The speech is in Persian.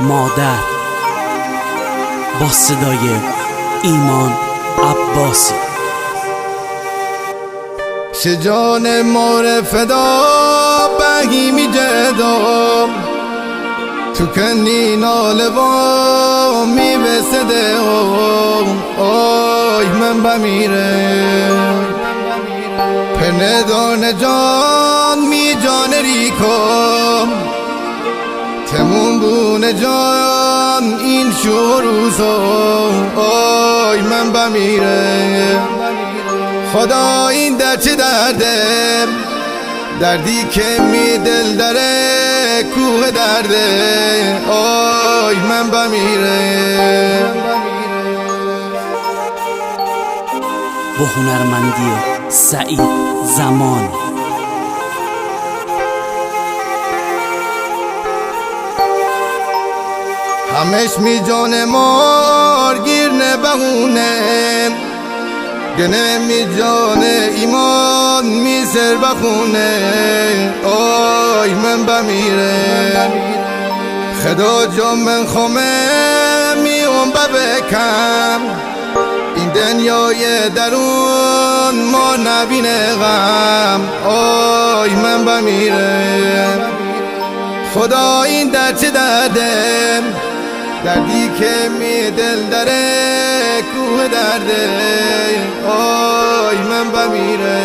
مادر با صدای ایمان عباسی. شجان مور فدا بهیمی جدام تو کنی ناله با می بسده آی من بمیره پندان جان می جان ریکم تمون بونه جان این شروزو آی من بمیره خدا این در چه درده دردی که می دل داره کوه درده آی من بمیره با هنرمندی سعید زمان. همش می جان مار گیر نبهونه گنه می جان ایمان می سر بخونه آی من بمیره خدا جان من خمه می اون ببکم این دنیای درون ما نبینه غم آی من بمیره خدا این در چه درده دردی که می دل داره کوه درده آی من بمیره